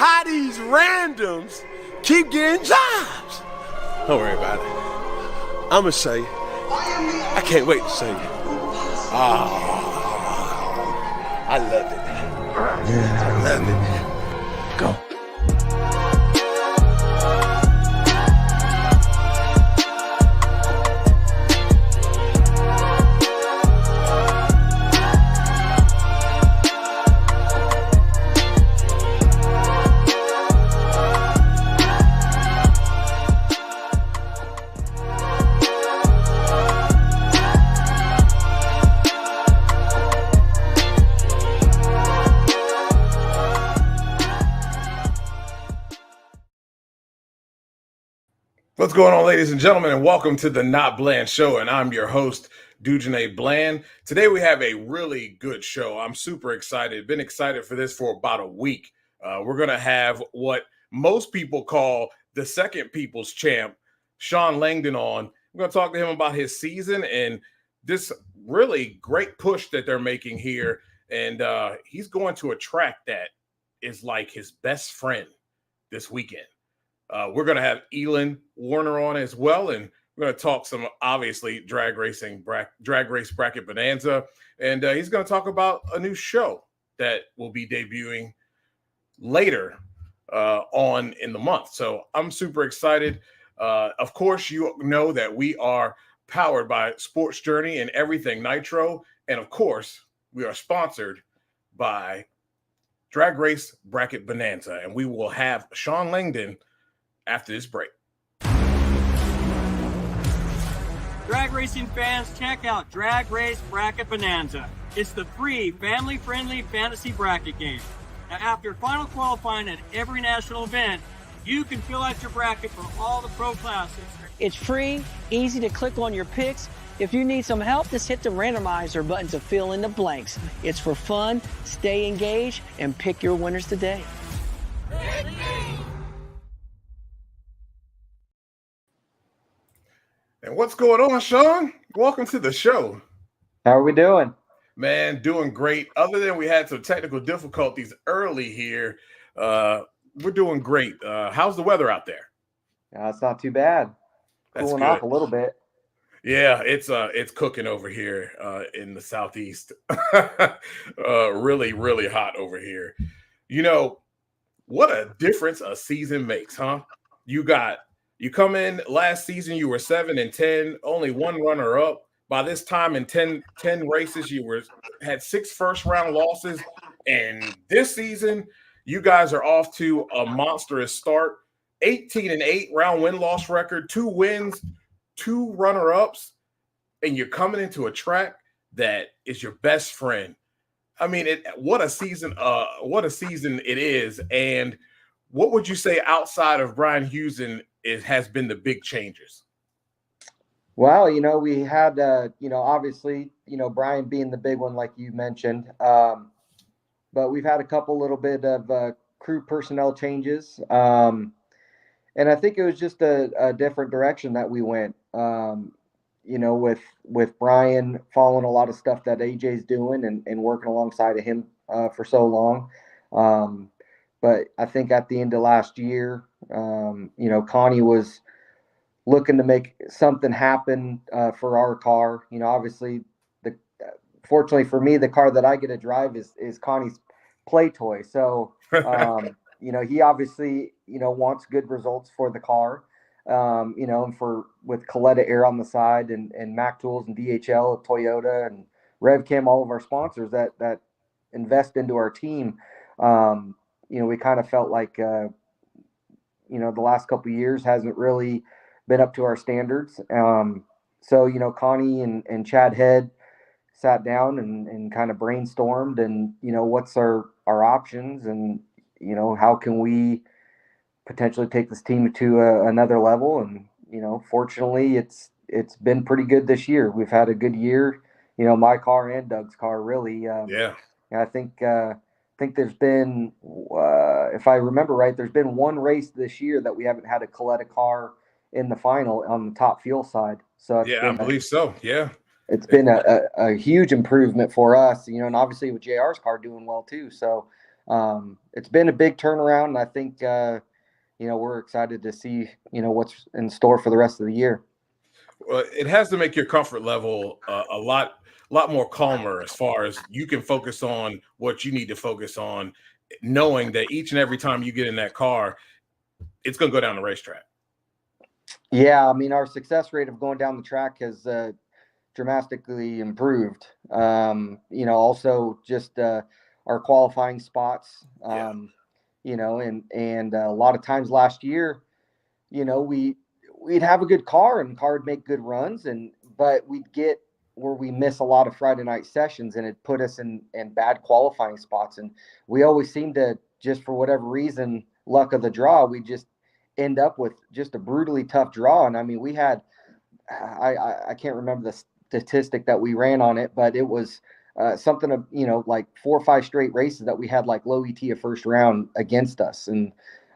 how these randoms keep getting jobs. Don't worry about it. I'm going to say it. I can't wait to say it. I love it. I love it. Go. What's going on, ladies and gentlemen, and welcome to the NotBland Show, and I'm your host, Dujane Bland. Today we have a really good show. I'm super excited. Been excited for this for about a week. We're going to have what most people call the second people's champ, Shawn Langdon, on. We're going to talk to him about his season and this really great push that they're making here. And he's going to a track that is like his best friend this weekend. We're going to have Elon Werner on as well, and we're going to talk some, obviously, drag race bracket bonanza, and he's going to talk about a new show that will be debuting later on in the month. So I'm super excited. Of course, you know that we are powered by Sports Journey and Everything Nitro, and of course, we are sponsored by Drag Race Bracket Bonanza, and we will have Shawn Langdon after this break. Drag racing fans, check out Drag Race Bracket Bonanza. It's the free, family-friendly fantasy bracket game. Now, after final qualifying at every national event, you can fill out your bracket for all the pro classes. It's free, easy to click on your picks. If you need some help, just hit the randomizer button to fill in the blanks. It's for fun, stay engaged, and pick your winners today. And what's going on, Shawn? Welcome to the show. How are we doing? Man, doing great. Other than we had some technical difficulties early here, we're doing great. How's the weather out there? It's not too bad. That's Cooling good. off a little bit. Yeah, it's cooking over here in the southeast. Really, really hot over here. You know, what a difference a season makes, huh? You come in last season, you were 7-10, only one runner up. By this time in 10 races, you had 6 first-round losses. And this season, you guys are off to a monstrous start. 18-8 round win-loss record, 2 wins, 2 runner-ups, and you're coming into a track that is your best friend. I mean, what a season it is. And what would you say outside of Brian Hughes has been the big changes? Well, we had, obviously, Brian being the big one, like you mentioned. But we've had a couple little bit of crew personnel changes. And I think it was just a different direction that we went, with Brian following a lot of stuff that AJ's doing and working alongside of him for so long. But I think at the end of last year, Connie was looking to make something happen for our car. Obviously, fortunately for me, the car that I get to drive is Connie's play toy. So, he obviously, wants good results for the car, and with Kalitta Air on the side and Mac Tools and DHL, Toyota and RevChem, all of our sponsors that invest into our team. We kind of felt like, the last couple of years hasn't really been up to our standards. So, Connie and Chad Head sat down and kind of brainstormed and, what's our options and, how can we potentially take this team to another level. And, fortunately it's been pretty good this year. We've had a good year, my car and Doug's car really. Yeah. I think there's been, if I remember right, there's been one race this year that we haven't had a Kalitta car in the final on the Top Fuel side. So I believe so. Yeah, it's been a huge improvement for us, and obviously with JR's car doing well too. So, it's been a big turnaround. And I think, we're excited to see, what's in store for the rest of the year. Well, it has to make your comfort level a lot more calmer, as far as you can focus on what you need to focus on, knowing that each and every time you get in that car, it's going to go down the racetrack. Yeah, I mean, our success rate of going down the track has dramatically improved. Also just our qualifying spots. And a lot of times last year, we'd have a good car and car would make good runs, but we'd get where we miss a lot of Friday night sessions, and it put us in bad qualifying spots. And we always seem to, just for whatever reason, luck of the draw, we just end up with just a brutally tough draw. And I mean, we had, I can't remember the statistic that we ran on it, but it was something of, like 4 or 5 straight races that we had like low ET of first round against us. And,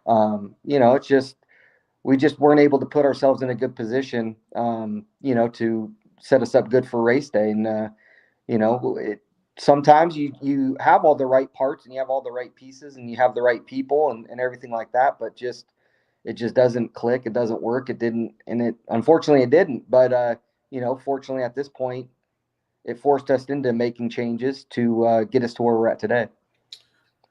it's just, we just weren't able to put ourselves in a good position, to set us up good for race day. And, sometimes you have all the right parts and you have all the right pieces and you have the right people and everything like that, but it just doesn't click. It doesn't work. It didn't. And unfortunately it didn't, but, fortunately at this point, it forced us into making changes to get us to where we're at today.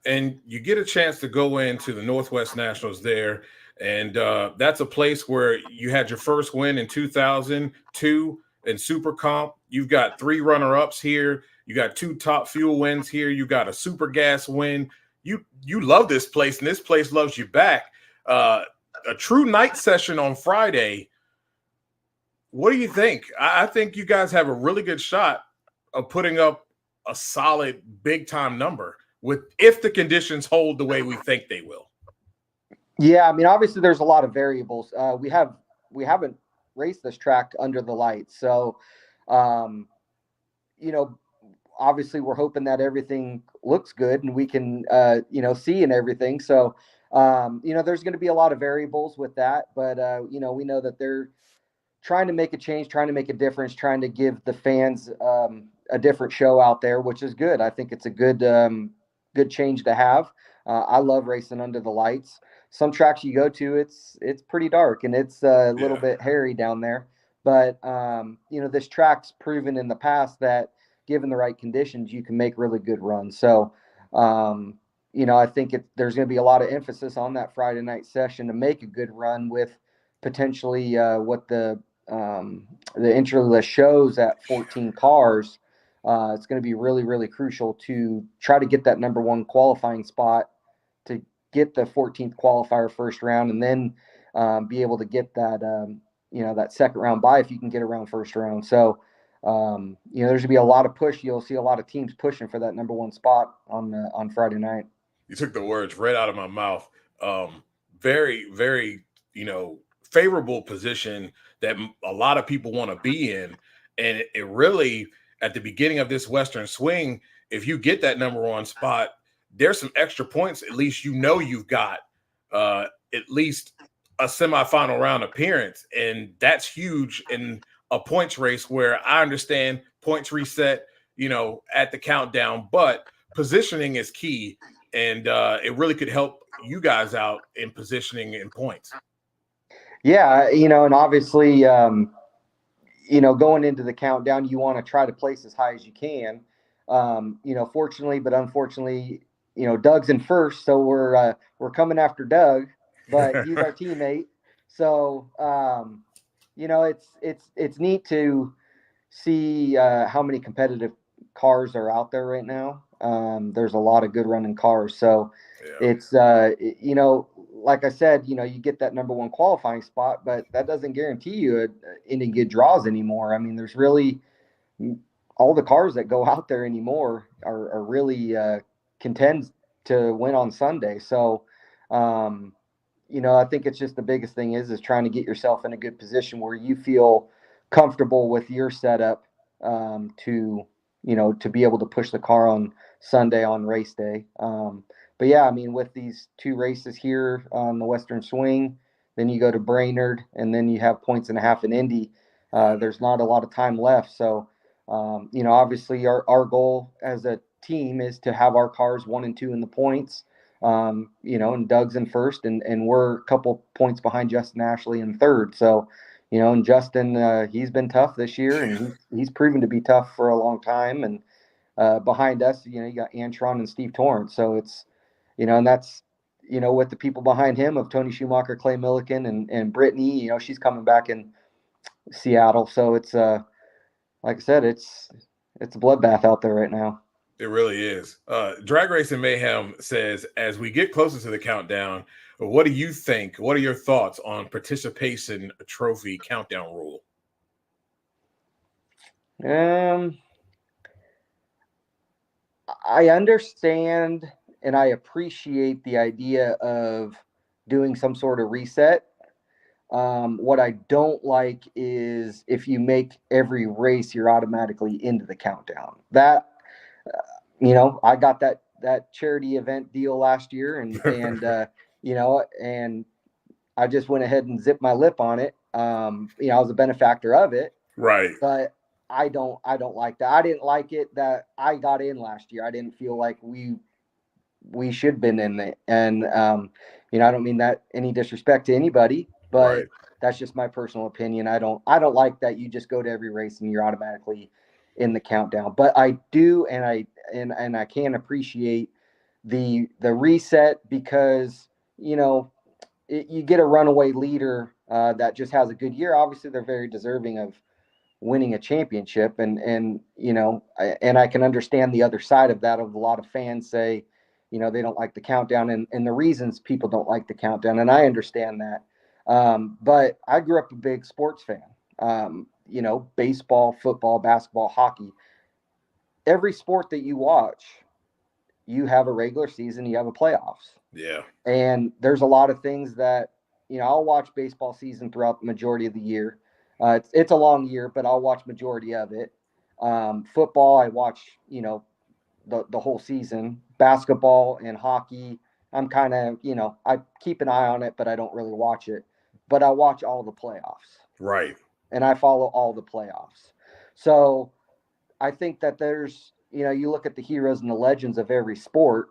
And you get a chance to go into the Northwest Nationals there. And that's a place where you had your first win in 2002 in Super Comp. You've got 3 runner-ups here. You got 2 Top Fuel wins here. You got a Super Gas win. You love this place, and this place loves you back. A true night session on Friday. What do you think? I think you guys have a really good shot of putting up a solid big-time number if the conditions hold the way we think they will. Yeah, I mean, obviously there's a lot of variables. We haven't raced this track under the lights. So, obviously we're hoping that everything looks good and we can, see and everything. So, there's going to be a lot of variables with that, but, we know that they're trying to make a change, trying to make a difference, trying to give the fans a different show out there, which is good. I think it's a good change to have. I love racing under the lights. Some tracks you go to, it's pretty dark and it's a little bit hairy down there. But, this track's proven in the past that given the right conditions, you can make really good runs. So, I think there's going to be a lot of emphasis on that Friday night session to make a good run with potentially what the entry list shows at 14 cars. It's going to be really, really crucial to try to get that number 1 qualifying spot, to get the 14th qualifier first round, and then be able to get that, that second round bye if you can get around first round. So, there's going to be a lot of push. You'll see a lot of teams pushing for that number 1 spot on Friday night. You took the words right out of my mouth. Very, very, favorable position that a lot of people want to be in. And it really, at the beginning of this Western swing, if you get that number 1 spot, there's some extra points. At least you've got at least a semifinal round appearance, and that's huge in a points race where I understand points reset, at the countdown, but positioning is key, and it really could help you guys out in positioning and points. Yeah, and obviously, going into the countdown, you want to try to place as high as you can. Fortunately, but unfortunately, Doug's in first, so we're coming after Doug, but he's our teammate. So, it's neat to see how many competitive cars are out there right now. There's a lot of good running cars, so it's like I said, you get that number 1 qualifying spot, but that doesn't guarantee you any good draws anymore. I mean, there's really all the cars that go out there anymore are really contend to win on Sunday. So, I think it's just the biggest thing is trying to get yourself in a good position where you feel comfortable with your setup to be able to push the car on Sunday on race day. But yeah, I mean, with these 2 races here on the Western Swing, then you go to Brainerd, and then you have points and a half in Indy. There's not a lot of time left. So, obviously our goal as a team is to have our cars 1 and 2 in the points. And Doug's in first, and we're a couple points behind Justin Ashley in third. So, and Justin, he's been tough this year, and he's proven to be tough for a long time. And behind us, you got Antron and Steve Torrance. So it's, and that's, with the people behind him of Tony Schumacher, Clay Milliken, and Brittany, she's coming back in Seattle. So it's, like I said, it's a bloodbath out there right now. It really is. Drag Racing Mayhem says, as we get closer to the countdown, what do you think? What are your thoughts on participation trophy countdown rule? I understand and I appreciate the idea of doing some sort of reset. What I don't like is if you make every race, you're automatically into the countdown. That, I got that charity event deal last year, and and I just went ahead and zipped my lip on it. I was a benefactor of it, right? But I don't like that. I didn't like it that I got in last year. I didn't feel like we should have been in it, and I don't mean that any disrespect to anybody, but that's just my personal opinion. I don't like that you just go to every race and you're automatically in the countdown. But I do, and I can appreciate the reset, because you get a runaway leader that just has a good year. Obviously, they're very deserving of winning a championship, and I can understand the other side of that. Of a lot of fans say, they don't like the countdown, and the reasons people don't like the countdown, and I understand that. But I grew up a big sports fan. Baseball, football, basketball, hockey. Every sport that you watch, you have a regular season, you have a playoffs. Yeah. And there's a lot of things that, I'll watch baseball season throughout the majority of the year. It's a long year, but I'll watch majority of it. Football, I watch, the whole season. Basketball and hockey, I'm kind of, I keep an eye on it, but I don't really watch it. But I watch all the playoffs. Right. And I follow all the playoffs. So I think that there's, you look at the heroes and the legends of every sport.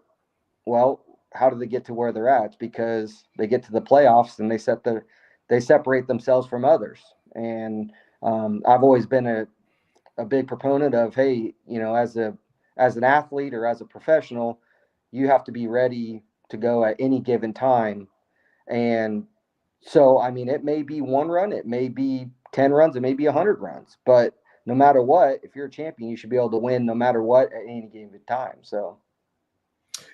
Well, how do they get to where they're at? It's because they get to the playoffs and they separate themselves from others. And I've always been a big proponent of, hey, as an athlete or as a professional, you have to be ready to go at any given time. And so, it may be one run, it may be 10 runs, it may be 100 runs, but no matter what, if you're a champion, you should be able to win no matter what at any given time. So,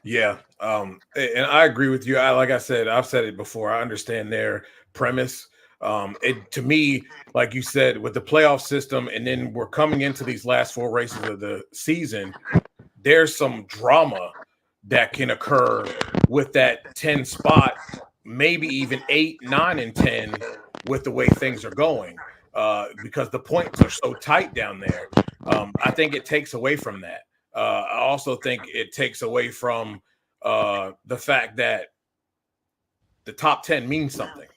yeah. And I agree with you. Like I said, I've said it before. I understand their premise. To me, like you said, with the playoff system, and then we're coming into these last 4 races of the season, there's some drama that can occur with that 10 spot, maybe even 8, 9, and 10 with the way things are going, because the points are so tight down there. I think it takes away from that. I also think it takes away from the fact that the top 10 means something.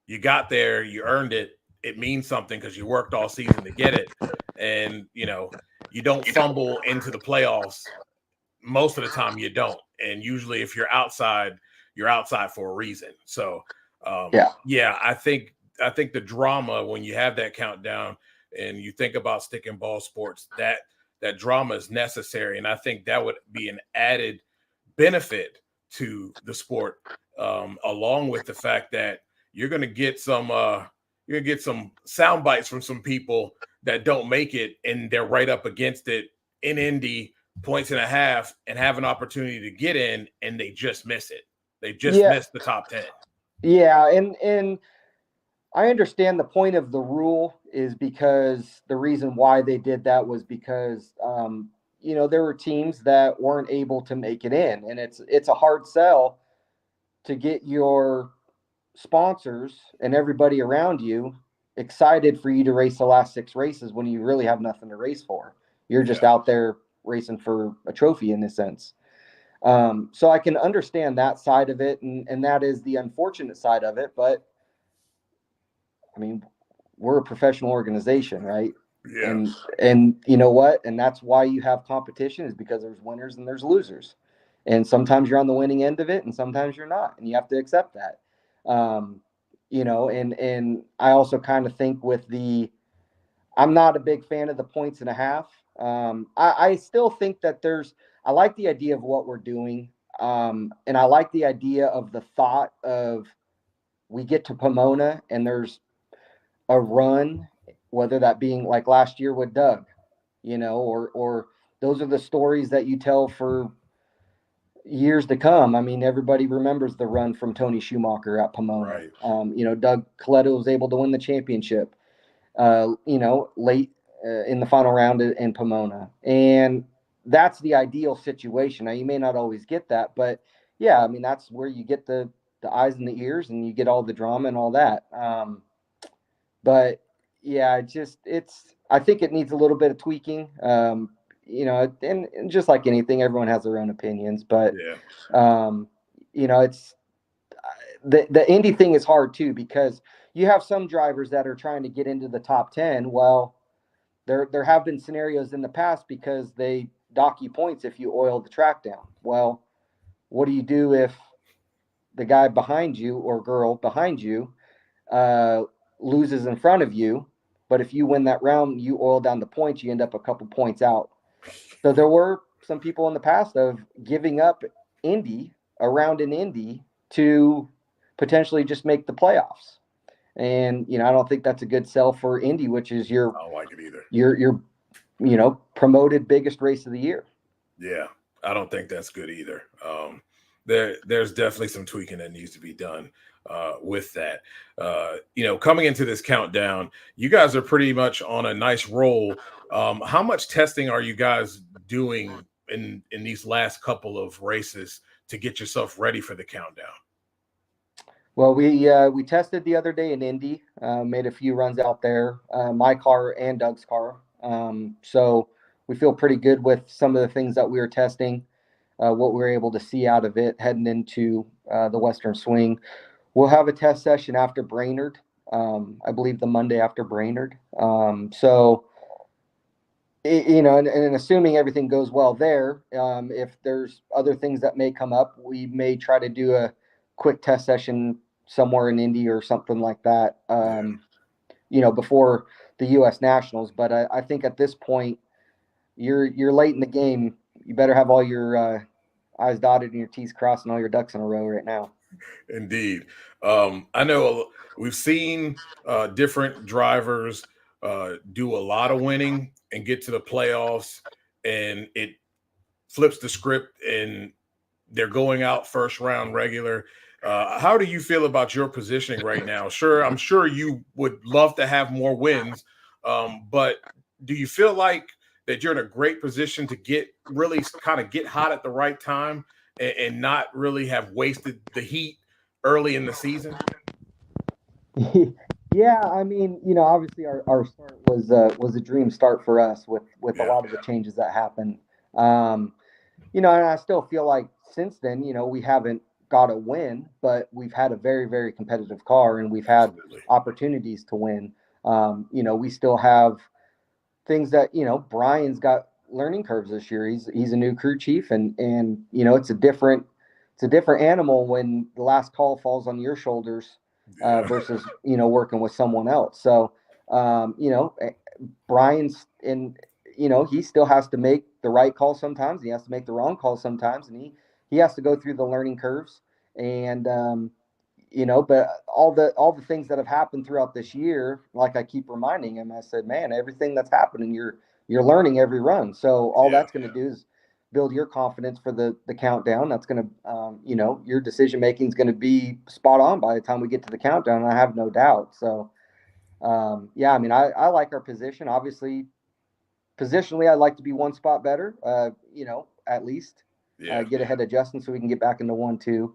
You got there, you earned it. It means something because you worked all season to get it. And, you don't fumble into the playoffs. Most of the time you don't. And usually if you're outside for a reason. So, I think the drama, when you have that countdown and you think about stick and ball sports, that drama is necessary. And I think that would be an added benefit to the sport, along with the fact that you're going to get some sound bites from some people that don't make it, and they're right up against it in Indy, points and a half, and have an opportunity to get in, and they just miss it. They just missed the top 10. Yeah, and I understand the point of the rule is because the reason why they did that was because there were teams that weren't able to make it in, and it's a hard sell to get your sponsors and everybody around you excited for you to race the last 6 races when you really have nothing to race for. You're just out there racing for a trophy in a sense. So I can understand that side of it, and that is the unfortunate side of it. But we're a professional organization, right? Yeah. And you know what? And that's why you have competition, is because there's winners and there's losers. And sometimes you're on the winning end of it and sometimes you're not. And you have to accept that. And I also kind of think I'm not a big fan of the points and a half. I still think that I like the idea of what we're doing. And I like the idea of the thought of we get to Pomona and there's a run, whether that being like last year with Doug, or those are the stories that you tell for years to come. I mean, everybody remembers the run from Tony Schumacher at Pomona. Right. Doug Kalitta was able to win the championship, late in the final round in Pomona. And that's the ideal situation. Now, you may not always get that, but yeah, I mean, that's where you get the eyes and the ears and you get all the drama and all that. But yeah, I think it needs a little bit of tweaking. And just like anything, everyone has their own opinions, but Yeah. it's the Indy thing is hard too, because you have some drivers that are trying to get into the top 10. Well, there have been scenarios in the past because they dock you points if you oil the track down. Well, what do you do if the guy behind you or girl behind you loses in front of you? But if you win that round, you oil down the points, you end up a couple points out. So there were some people in the past of giving up a round in Indy to potentially just make the playoffs. And, I don't think that's a good sell for Indy, which is I don't like it either. your promoted biggest race of the year. Yeah, I don't think that's good either. There's definitely some tweaking that needs to be done with that. Coming into this countdown, you guys are pretty much on a nice roll. How much testing are you guys doing in these last couple of races to get yourself ready for the countdown? Well, we tested the other day in Indy, made a few runs out there, my car and Doug's car. So we feel pretty good with some of the things that we were testing, what we were able to see out of it heading into the Western Swing. We'll have a test session after Brainerd, I believe the Monday after Brainerd. And assuming everything goes well there, if there's other things that may come up, we may try to do a quick test session somewhere in Indy or something like that, before the U.S. Nationals. But I think at this point, you're late in the game. You better have all your I's dotted and your T's crossed and all your ducks in a row right now. Indeed. I know we've seen different drivers do a lot of winning and get to the playoffs, and it flips the script and they're going out first round regular. How do you feel about your positioning right now? I'm sure you would love to have more wins, but do you feel like that you're in a great position to get hot at the right time and not really have wasted the heat early in the season? Yeah, I mean, obviously our start was a dream start for us with a lot of the changes that happened. And I still feel like since then, we haven't got a win, but we've had a very, very competitive car and we've had opportunities to win. We still have things that, Brian's got learning curves this year. He's a new crew chief and it's a different animal when the last call falls on your shoulders versus, working with someone else. So, Brian's he still has to make the right call sometimes. He has to make the wrong call sometimes. And he has to go through the learning curves and, but all the things that have happened throughout this year, like I keep reminding him, I said, man, everything that's happening, you're learning every run. So all that's going to do is build your confidence for the countdown. That's going to, your decision making is going to be spot on by the time we get to the countdown. I have no doubt. So, I mean, I like our position. Obviously, positionally, I'd like to be one spot better. At least get ahead of Justin so we can get back into 1-2.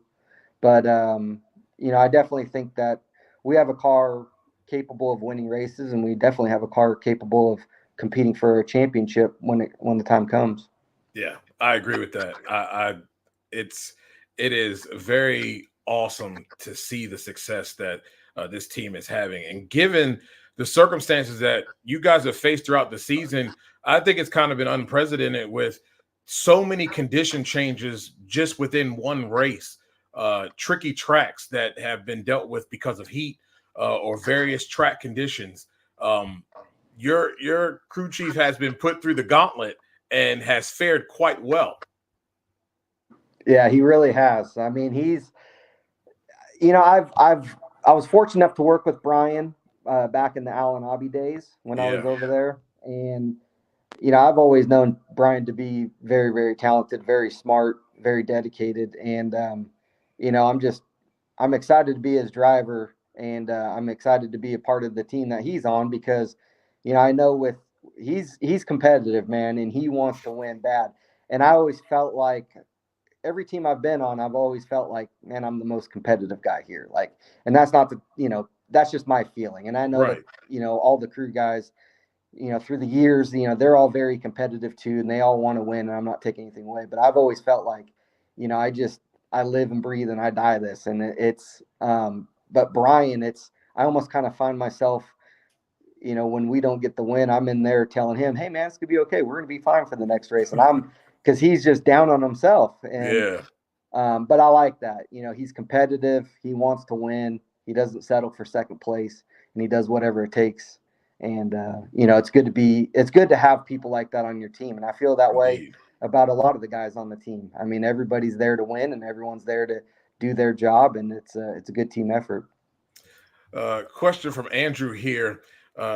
But I definitely think that we have a car capable of winning races, and we definitely have a car capable of competing for a championship when the time comes. Yeah, I agree with that. It is very awesome to see the success that this team is having, and given the circumstances that you guys have faced throughout the season, I think it's kind of been unprecedented with so many condition changes just within one race, tricky tracks that have been dealt with because of heat or various track conditions. Your crew chief has been put through the gauntlet and has fared quite well. Yeah, he really has. I mean, he's, I was fortunate enough to work with Brian back in the Alan Abbey days when I was over there. And, I've always known Brian to be very, very talented, very smart, very dedicated. And, I'm excited to be his driver, and I'm excited to be a part of the team that he's on because, I know he's competitive, man, and he wants to win bad. And I always felt like every team I've been on, I've always felt like, man, I'm the most competitive guy here. Like, and that's not that's just my feeling. And I know that, all the crew guys, through the years, they're all very competitive too, and they all want to win, and I'm not taking anything away, but I've always felt like, I live and breathe and I die this. And but Brian, I almost kind of find myself, when we don't get the win, I'm in there telling him, hey man, it's gonna be okay. We're gonna be fine for the next race. And because he's just down on himself. And but I like that. He's competitive. He wants to win. He doesn't settle for second place, and he does whatever it takes. And it's good to have people like that on your team. And I feel that way about a lot of the guys on the team. I mean, everybody's there to win, and everyone's there to do their job, and it's a good team effort. Question from Andrew here.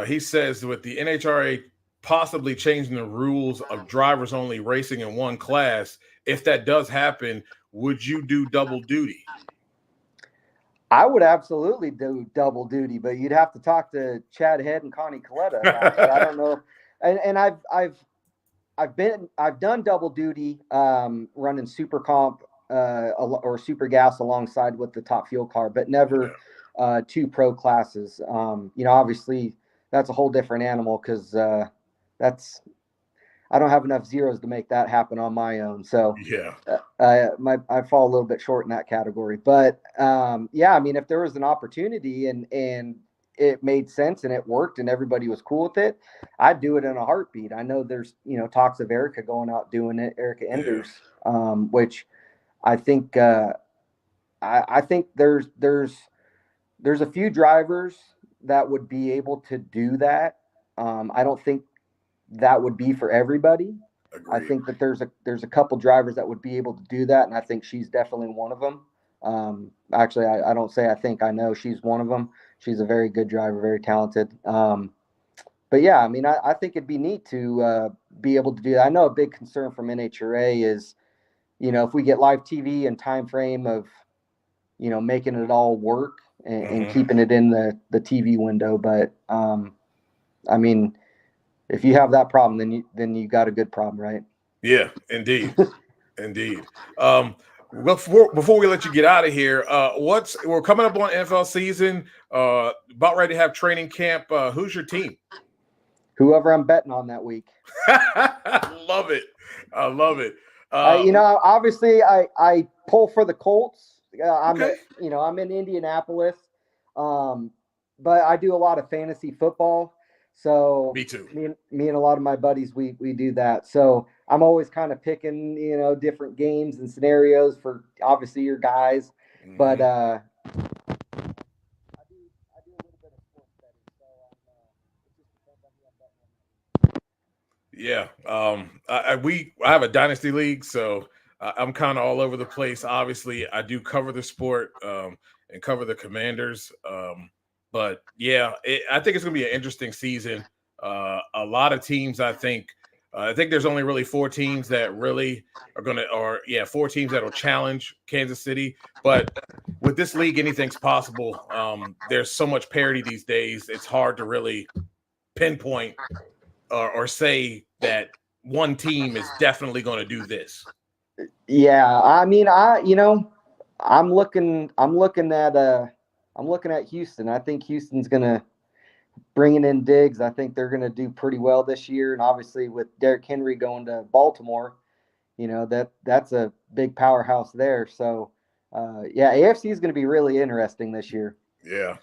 He says, with the NHRA possibly changing the rules of drivers only racing in one class, if that does happen, would you do double duty? I would absolutely do double duty, but you'd have to talk to Chad Head and Connie Kalitta about that. I don't know. And I've done double duty, running super comp or super gas alongside with the Top Fuel car, but never two pro classes. Obviously that's a whole different animal because I don't have enough zeros to make that happen on my own. So I fall a little bit short in that category. But I mean, if there was an opportunity and it made sense and it worked and everybody was cool with it, I'd do it in a heartbeat. I know there's talks of Erica going out doing it, Erica Enders, which I think I think there's a few drivers that would be able to do that. I don't think that would be for everybody. Agreed. I think that there's a couple drivers that would be able to do that, and I think she's definitely one of them. Actually, I don't say I think, I know she's one of them. She's a very good driver, very talented. But yeah, I mean, I think it'd be neat to be able to do that. I know a big concern from NHRA is, if we get live TV and time frame of, making it all work and keeping it in the TV window. But I mean, if you have that problem, then you got a good problem, right? Yeah, indeed. Indeed. Before we let you get out of here, we're coming up on NFL season, about ready to have training camp. Who's your team? Whoever I'm betting on that week. Love it. I love it. Obviously I pull for the Colts. I'm in Indianapolis. But I do a lot of fantasy football. So me too. Me and a lot of my buddies, we do that. So I'm always kind of picking, different games and scenarios for obviously your guys. But I do a little bit of sports betting. So it just depends on who I'm betting on. I have a dynasty league, so I'm kind of all over the place. Obviously, I do cover the sport and cover the Commanders. But yeah, I think it's going to be an interesting season. A lot of teams, I think there's only really 4 teams that really are 4 teams that will challenge Kansas City. But with this league, anything's possible. There's so much parity these days. It's hard to really pinpoint or say that one team is definitely going to do this. Yeah, I mean, I'm looking at Houston. I think Houston's going to bring in Diggs. I think they're going to do pretty well this year. And obviously with Derrick Henry going to Baltimore, that's a big powerhouse there. So, AFC is going to be really interesting this year. Yeah,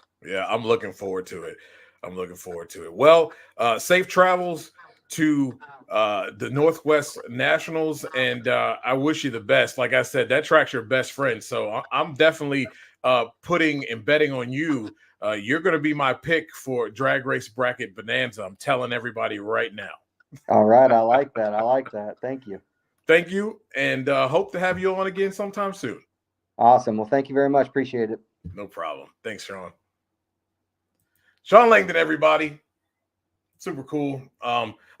I'm looking forward to it. I'm looking forward to it. Well, safe travels to the Northwest Nationals, and I wish you the best. Like I said, that track's your best friend, so I'm definitely putting and betting on you. You're going to be my pick for Drag Race Bracket Bonanza. I'm telling everybody right now. All right. I like that. I like that. Thank you. Thank you, and hope to have you on again sometime soon. Awesome. Well, thank you very much. Appreciate it. No problem. Thanks, Shawn. Shawn Langdon, everybody. Super cool.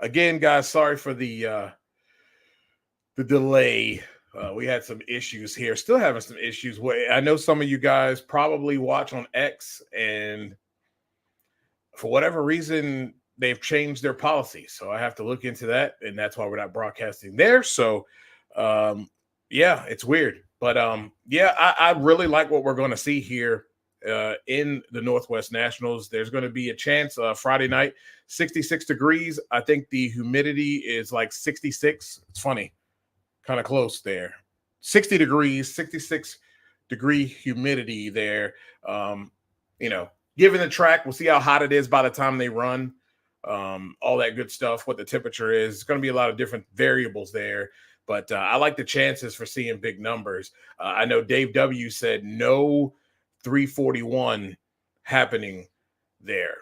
Again, guys, sorry for the delay. We had some issues here. Still having some issues. I know some of you guys probably watch on X, and for whatever reason, they've changed their policy. So I have to look into that, and that's why we're not broadcasting there. So, yeah, it's weird. But, I really like what we're going to see here in the Northwest Nationals. There's going to be a chance Friday night, 66 degrees. I think the humidity is like 66. It's funny. Kind of close there. 60 degrees, 66 degree humidity there. Given the track, we'll see how hot it is by the time they run. All that good stuff, what the temperature is. It's going to be a lot of different variables there. But I like the chances for seeing big numbers. I know Dave W. said no 341 happening there.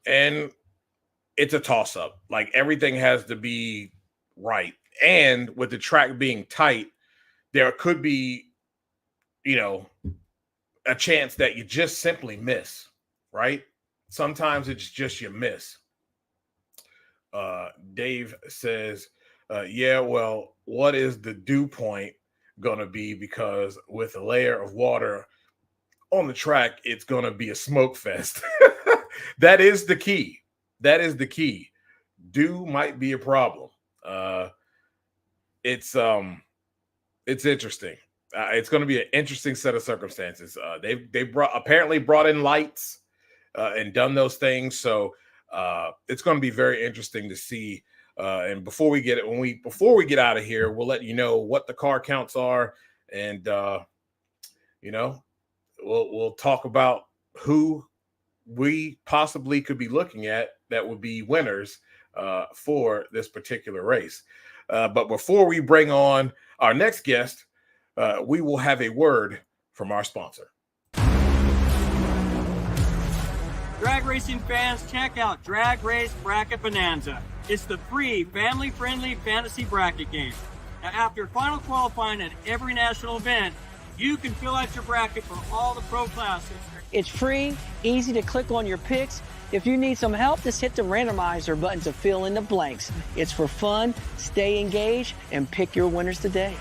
And it's a toss-up. Like, everything has to be right. And with the track being tight, there could be, a chance that you just simply miss, right? Sometimes it's just you miss. Dave says, well, what is the dew point going to be? Because with a layer of water on the track, it's going to be a smoke fest. That is the key. That is the key. Dew might be a problem. It's interesting. It's going to be an interesting set of circumstances. They apparently brought in lights and done those things. So it's going to be very interesting to see. And before we get out of here, we'll let you know what the car counts are, and we'll talk about who we possibly could be looking at that would be winners for this particular race. But before we bring on our next guest, we will have a word from our sponsor. Drag racing fans, check out Drag Race Bracket Bonanza. It's the free, family-friendly fantasy bracket game. Now, after final qualifying at every national event, you can fill out your bracket for all the pro classes. It's free, easy to click on your picks. If you need some help, just hit the randomizer button to fill in the blanks. It's for fun, stay engaged, and pick your winners today.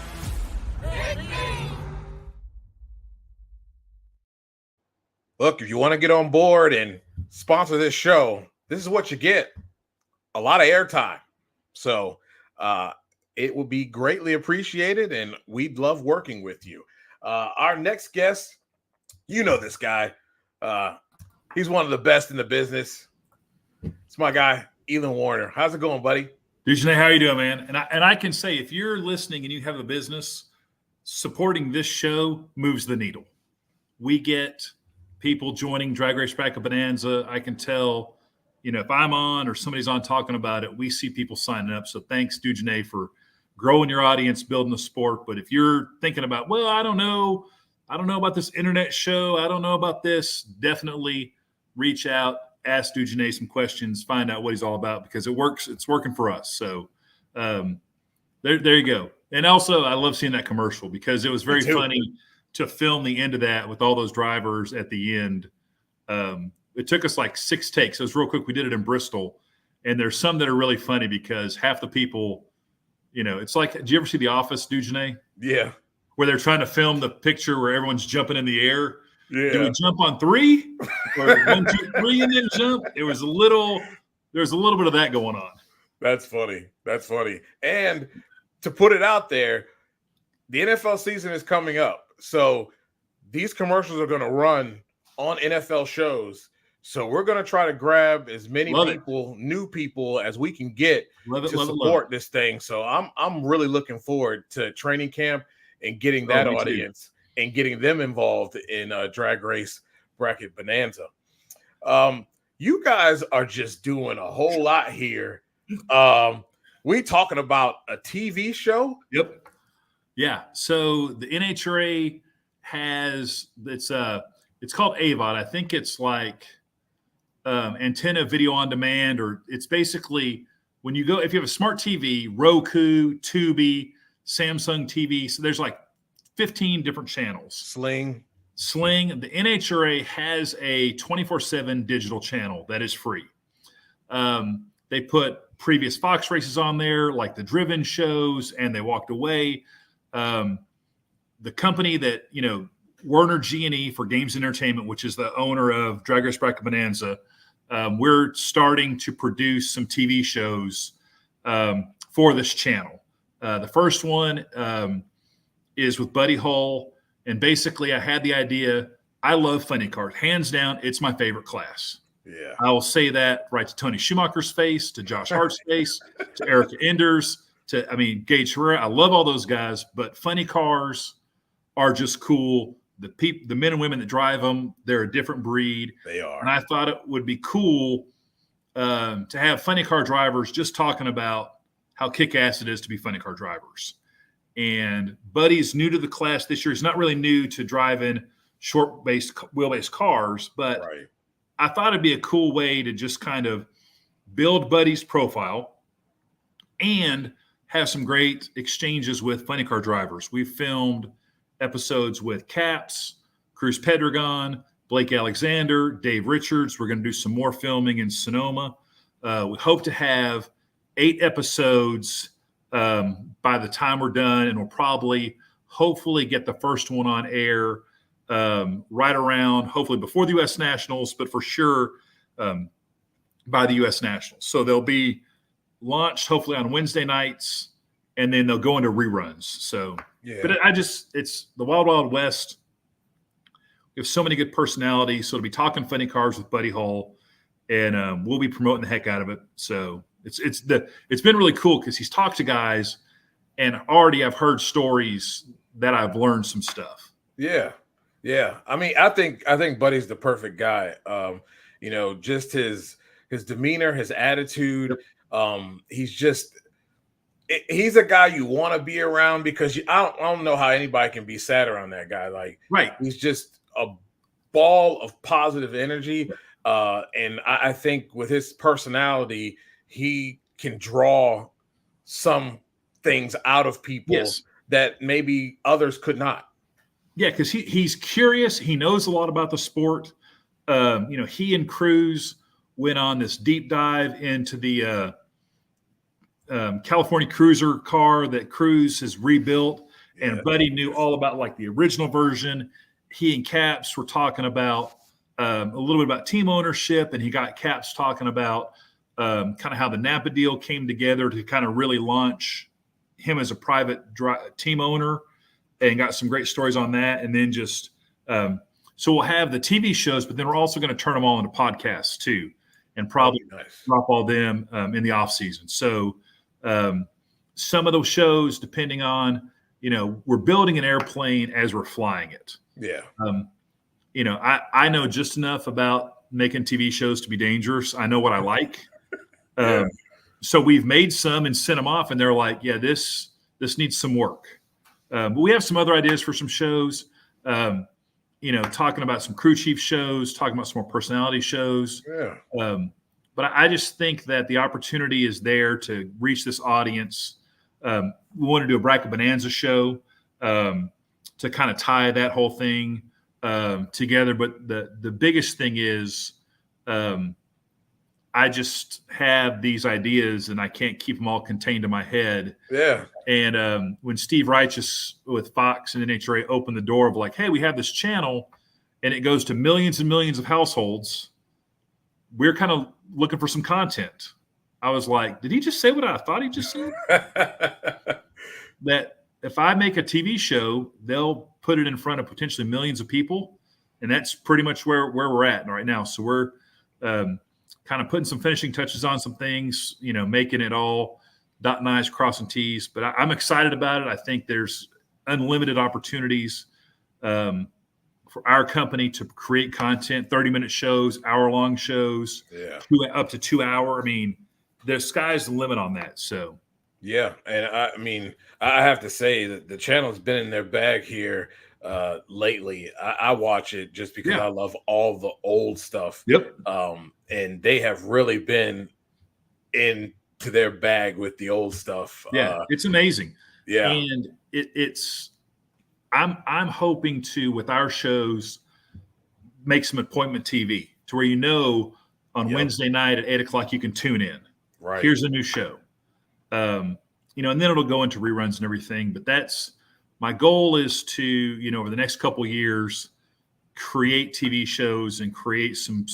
Look, if you want to get on board and sponsor this show, this is what you get. A lot of airtime. So it will be greatly appreciated, and we'd love working with you. Our next guest, you know this guy. He's one of the best in the business. It's my guy, Elon Werner. How's it going, buddy? Dujane, how you doing, man? And I can say, if you're listening and you have a business, supporting this show moves the needle. We get people joining Drag Race Bracket Bonanza. I can tell, if I'm on or somebody's on talking about it, we see people signing up. So thanks, Dujane, for growing your audience, building the sport. But if you're thinking about, well, I don't know about this internet show, I don't know about this, definitely reach out, ask Dujane some questions, find out what he's all about, because it works. It's working for us. So there you go. And also, I love seeing that commercial because it was very funny to film the end of that with all those drivers at the end. It took us like 6 takes. It was real quick. We did it in Bristol. And there's some that are really funny because half the people, it's like, do you ever see The Office, Dujane? Yeah. Where they're trying to film the picture where everyone's jumping in the air. Yeah. Do we jump on 3? Or 1, 2, 3 and then jump? There's a little bit of that going on. That's funny. And to put it out there, the NFL season is coming up. So these commercials are going to run on NFL shows. So we're going to try to grab as many new people as we can get to support this thing. So I'm really looking forward to training camp and getting that audience and getting them involved in Drag Race Bracket Bonanza. you guys are just doing a whole lot here. We talking about a TV show? Yep. Yeah. So the NHRA has it's called AVOD. I think it's like antenna video on demand, or it's basically when you go, if you have a smart TV, Roku, Tubi, Samsung TV. So there's like 15 different channels. Sling. The NHRA has a 24/7 digital channel that is free. They put previous Fox races on there, like the driven shows, and they walked away. The company that, Werner G&E for Games and Entertainment, which is the owner of Drag Race Bracket Bonanza, we're starting to produce some TV shows for this channel. The first one is with Buddy Hull. And basically, I had the idea. I love funny cars. Hands down, it's my favorite class. Yeah. I will say that right to Tony Schumacher's face, to Josh Hart's face, to Erica Enders, Gage Herrera. I love all those guys, but funny cars are just cool. The men and women that drive them, they're a different breed. They are. And I thought it would be cool to have funny car drivers just talking about how kick-ass it is to be funny car drivers. And Buddy's new to the class this year. He's not really new to driving short wheelbase cars, but right. I thought it'd be a cool way to just kind of build Buddy's profile and have some great exchanges with funny car drivers. We've filmed episodes with Caps, Cruz Pedregon, Blake Alexander, Dave Richards. We're going to do some more filming in Sonoma. We hope to have 8 episodes by the time we're done, and we'll hopefully get the first one on air right around, hopefully before the U.S. Nationals, but for sure by the U.S. Nationals. So they'll be launched hopefully on Wednesday nights, and then they'll go into reruns. So, yeah. But it's the Wild Wild West. We have so many good personalities. So it'll be Talking Funny Cars with Buddy Hull, and we'll be promoting the heck out of it. So it's been really cool because he's talked to guys, and already I've heard stories that I've learned some stuff. Yeah. I think Buddy's the perfect guy. Just his demeanor, his attitude. He's a guy you want to be around because I don't know how anybody can be sad around that guy. Like, right. He's just a ball of positive energy. And I think with his personality, he can draw some things out of people that maybe others could not. Yeah, because he's curious. He knows a lot about the sport. He and Cruz went on this deep dive into the California Cruiser car that Cruz has rebuilt. And Buddy knew all about like the original version. He and Caps were talking about a little bit about team ownership, and he got Caps talking about kind of how the Napa deal came together to kind of really launch him as a private team owner, and got some great stories on that. And then just so we'll have the TV shows, but then we're also going to turn them all into podcasts too, and probably drop all them in the off season. So some of those shows, depending on, we're building an airplane as we're flying it. Yeah. I know just enough about making TV shows to be dangerous. I know what I like. So we've made some and sent them off, and they're like, yeah, this needs some work. But we have some other ideas for some shows, talking about some crew chief shows, talking about some more personality shows. Yeah. But I just think that the opportunity is there to reach this audience. We want to do a Bracket Bonanza show to kind of tie that whole thing together. But the biggest thing is I just have these ideas and I can't keep them all contained in my head. Yeah. And when Steve Righteous with Fox and NHRA opened the door of like, hey, we have this channel and it goes to millions and millions of households, we're kind of looking for some content. I was like, did he just say what I thought he just said? That if I make a TV show, they'll put it in front of potentially millions of people. And that's pretty much where we're at right now. So we're kind of putting some finishing touches on some things, making it all dotting I's, crossing T's. But I'm excited about it. I think there's unlimited opportunities for our company to create content, 30-minute shows, hour-long shows, up to 2 hour. I mean, the sky's the limit on that. So, yeah. And I mean, I have to say that the channel's been in their bag here lately. I watch it just because I love all the old stuff. Yep. And they have really been into their bag with the old stuff. Yeah, it's amazing. Yeah. And I'm hoping to, with our shows, make some appointment TV to where on Wednesday night at 8:00 you can tune in. Right. Here's a new show. And then it'll go into reruns and everything. But that's my goal, is to, over the next couple of years, create TV shows and create some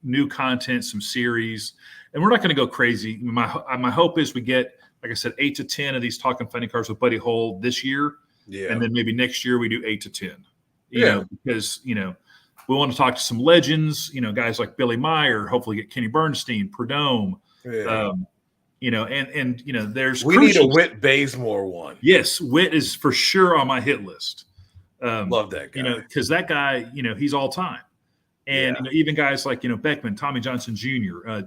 new content, some series. And we're not going to go crazy. My hope is we get, like I said, 8 to 10 of these Talkin Funny Cars with Buddy Hull this year. Yeah. And then maybe next year we do 8 to 10. Because we want to talk to some legends, guys like Billy Meyer, hopefully get Kenny Bernstein, Prudhomme. Yeah. There's we need a Whit Bazemore one. Yes, Whit is for sure on my hit list. Love that guy. Because that guy, he's all time. And even guys like Beckman, Tommy Johnson Jr.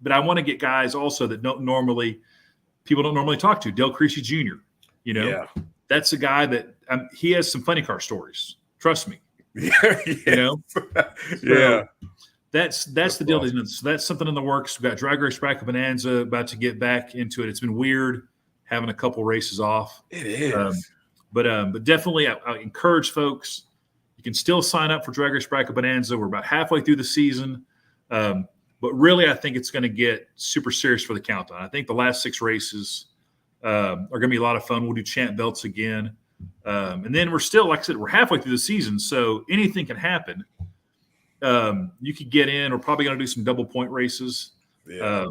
But I want to get guys also that people don't normally talk to. Dale Creasy Jr. That's a guy that he has some funny car stories. Trust me. Yeah. That's the deal. Awesome. So that's something in the works. We've got Drag Race Bracket Bonanza, about to get back into it. It's been weird having a couple races off. It is. But definitely I encourage folks, you can still sign up for Drag Race Bracket Bonanza. We're about halfway through the season. But really, I think it's going to get super serious for the countdown. I think the last 6 races are going to be a lot of fun. We'll do champ belts again. And then we're still, like I said, we're halfway through the season, so anything can happen. You could get in. We're probably going to do some double point races. Yeah.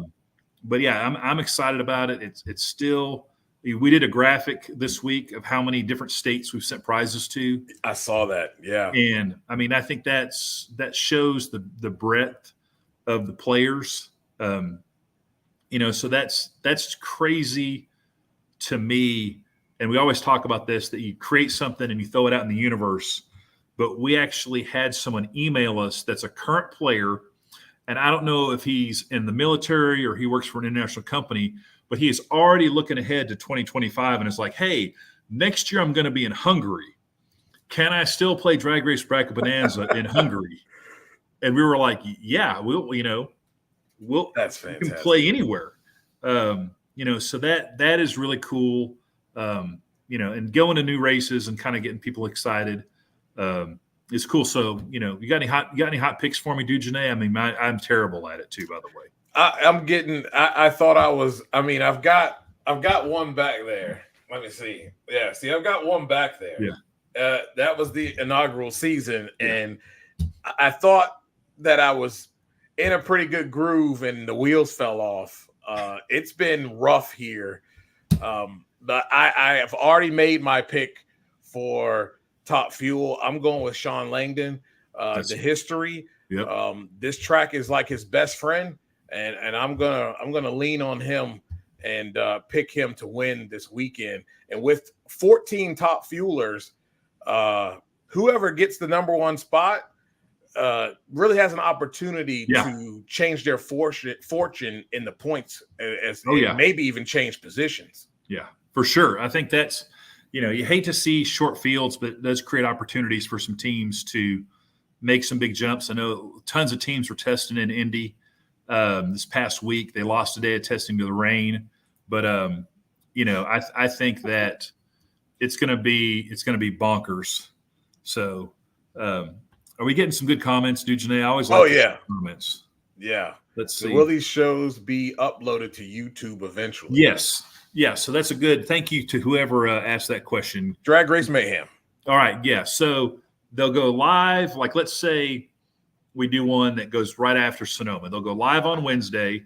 But yeah, I'm excited about it. It's still, we did a graphic this week of how many different states we've sent prizes to. I saw that. Yeah. And I mean, I think that shows the breadth of the players. So that's crazy to me. And we always talk about this, that you create something and you throw it out in the universe. But we actually had someone email us that's a current player. And I don't know if he's in the military or he works for an international company, but he is already looking ahead to 2025 and it's like, hey, next year I'm going to be in Hungary. Can I still play Drag Race Bracket Bonanza in Hungary? And we were like, yeah, we'll that's fantastic. We can play anywhere. So that is really cool. And going to new races and kind of getting people excited. It's cool. So, you got any hot picks for me, dude, Janae? I mean, I'm terrible at it too, by the way. I've got one back there. Let me see. Yeah. See, I've got one back there. Yeah. That was the inaugural season. Yeah. And I thought that I was in a pretty good groove and the wheels fell off. It's been rough here. But I have already made my pick for Top Fuel. I'm going with Shawn Langdon. The history. Yep. This track is like his best friend, and I'm gonna lean on him and pick him to win this weekend. And with 14 top fuelers, whoever gets the number 1 spot really has an opportunity to change their fortune in the points, maybe even change positions. Yeah, for sure. I think that's, you hate to see short fields, but it does create opportunities for some teams to make some big jumps. I know tons of teams were testing in Indy this past week. They lost a day of testing to the rain, but I think that it's going to be bonkers. So, are we getting some good comments, dude? Janae? I always like comments. Yeah. Let's see. So will these shows be uploaded to YouTube eventually? Yes. Yeah. So that's a good thank you to whoever asked that question. Drag Race Mayhem. All right. Yeah. So they'll go live. Like, let's say we do one that goes right after Sonoma. They'll go live on Wednesday,